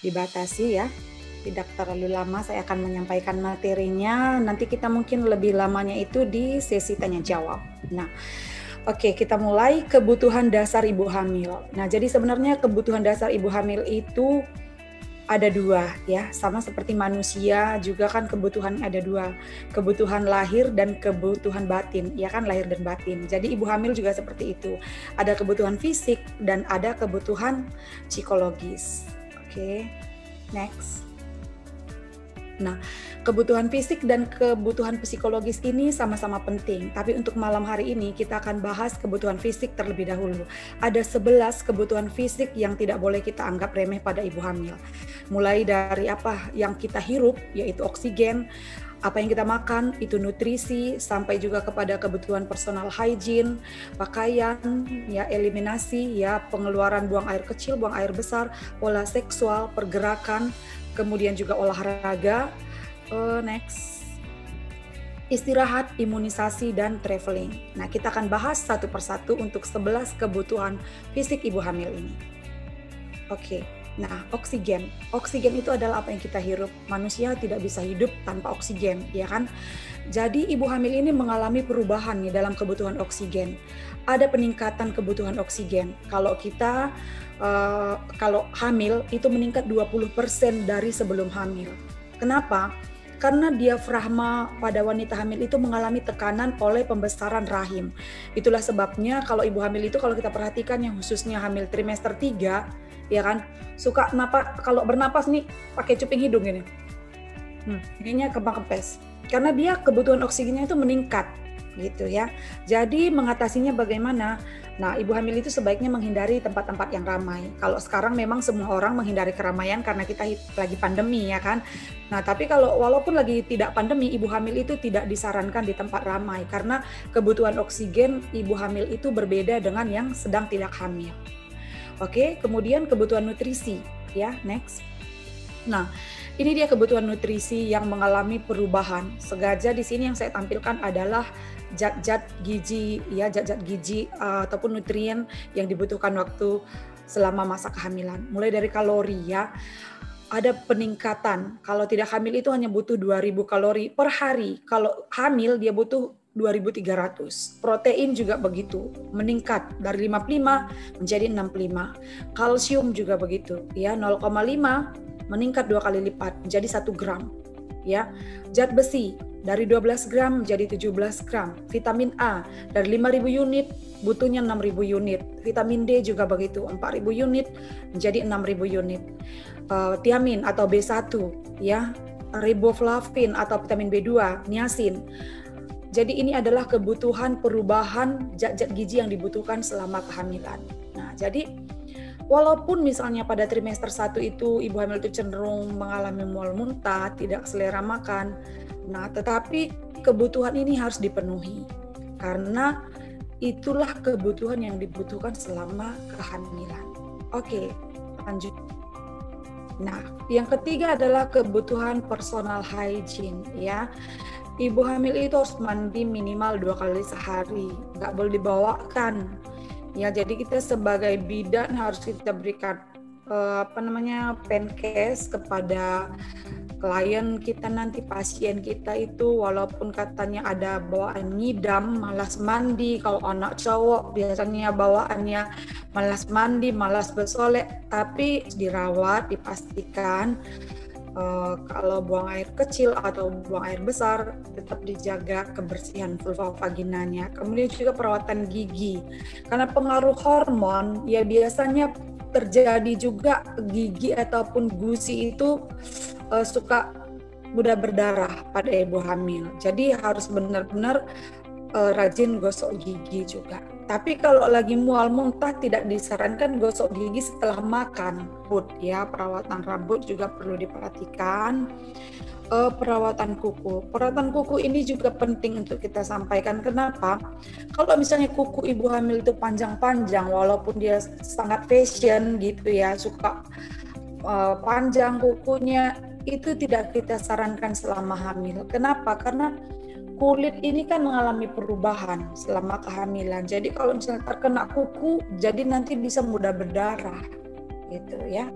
dibatasi ya. Tidak terlalu lama saya akan menyampaikan materinya. Nanti kita mungkin lebih lamanya itu di sesi tanya jawab. Nah, oke, kita mulai kebutuhan dasar ibu hamil. Nah, jadi sebenarnya kebutuhan dasar ibu hamil itu ada dua ya, sama seperti manusia juga kan kebutuhan ada dua, kebutuhan lahir dan kebutuhan batin, ya kan, lahir dan batin. Jadi ibu hamil juga seperti itu, ada kebutuhan fisik dan ada kebutuhan psikologis. Oke, next. Nah, kebutuhan fisik dan kebutuhan psikologis ini sama-sama penting, tapi untuk malam hari ini kita akan bahas kebutuhan fisik terlebih dahulu. Ada 11 kebutuhan fisik yang tidak boleh kita anggap remeh pada ibu hamil. Mulai dari apa yang kita hirup, yaitu oksigen, apa yang kita makan, itu nutrisi, sampai juga kepada kebutuhan personal hygiene, pakaian, ya, eliminasi, ya, pengeluaran buang air kecil, buang air besar, pola seksual, pergerakan, kemudian juga olahraga, next, istirahat, imunisasi, dan traveling. Nah, kita akan bahas satu persatu untuk 11 kebutuhan fisik ibu hamil ini. Oke, nah, oksigen. Oksigen itu adalah apa yang kita hirup. Manusia tidak bisa hidup tanpa oksigen, ya kan? Jadi ibu hamil ini mengalami perubahan nih dalam kebutuhan oksigen. Ada peningkatan kebutuhan oksigen. Kalau kita kalau hamil itu meningkat 20% dari sebelum hamil. Kenapa? Karena diafragma pada wanita hamil itu mengalami tekanan oleh pembesaran rahim. Itulah sebabnya kalau ibu hamil itu, kalau kita perhatikan yang khususnya hamil trimester 3, ya kan, suka kalau bernapas nih pakai cuping hidung ini. Ininya kempes. Karena dia kebutuhan oksigennya itu meningkat gitu ya. Jadi mengatasinya bagaimana? Nah, ibu hamil itu sebaiknya menghindari tempat-tempat yang ramai. Kalau sekarang memang semua orang menghindari keramaian karena kita lagi pandemi, ya kan. Nah, tapi kalau walaupun lagi tidak pandemi, ibu hamil itu tidak disarankan di tempat ramai karena kebutuhan oksigen ibu hamil itu berbeda dengan yang sedang tidak hamil. Oke, kemudian kebutuhan nutrisi, ya, next. Nah, ini dia kebutuhan nutrisi yang mengalami perubahan. Sengaja di sini yang saya tampilkan adalah zat-zat gizi, ya, zat-zat gizi ataupun nutrien yang dibutuhkan waktu selama masa kehamilan. Mulai dari kalori, ya, ada peningkatan. Kalau tidak hamil itu hanya butuh 2.000 kalori per hari. Kalau hamil dia butuh 2.300. Protein juga begitu, meningkat dari 55 menjadi 65. Kalsium juga begitu, ya, 0,5 meningkat 2 kali lipat menjadi 1 gram. Ya, zat besi dari 12 gram menjadi 17 gram. Vitamin A dari 5.000 unit butuhnya 6.000 unit. Vitamin D juga begitu, 4.000 unit menjadi 6.000 unit. Tiamin atau B1, ya, riboflavin atau vitamin B2, niacin. Jadi ini adalah kebutuhan perubahan zat-zat gizi yang dibutuhkan selama kehamilan. Nah, jadi walaupun misalnya pada trimester 1 itu ibu hamil itu cenderung mengalami mual muntah, tidak selera makan, nah tetapi kebutuhan ini harus dipenuhi karena itulah kebutuhan yang dibutuhkan selama kehamilan. Oke, lanjut. Nah, yang ketiga adalah kebutuhan personal hygiene, ya. Ibu hamil itu harus mandi minimal 2 kali sehari, nggak boleh dibawakan. Ya, jadi kita sebagai bidan harus kita berikan pencase kepada klien kita nanti, pasien kita itu, walaupun katanya ada bawaan ngidam, malas mandi. Kalau anak cowok biasanya bawaannya malas mandi, malas bersolek, tapi dirawat, dipastikan kalau buang air kecil atau buang air besar tetap dijaga kebersihan vulva vaginanya. Kemudian juga perawatan gigi, karena pengaruh hormon ya biasanya terjadi juga gigi ataupun gusi itu suka mudah berdarah pada ibu hamil. Jadi harus benar-benar rajin gosok gigi juga. Tapi kalau lagi mual muntah tidak disarankan gosok gigi setelah makan. Ya, perawatan rambut juga perlu diperhatikan. Perawatan kuku ini juga penting untuk kita sampaikan. Kenapa? Kalau misalnya kuku ibu hamil itu panjang-panjang, walaupun dia sangat fashion gitu ya, suka panjang kukunya, itu tidak kita sarankan selama hamil. Kenapa? Karena kulit ini kan mengalami perubahan selama kehamilan. Jadi kalau misalnya terkena kuku, jadi nanti bisa mudah berdarah, gitu ya.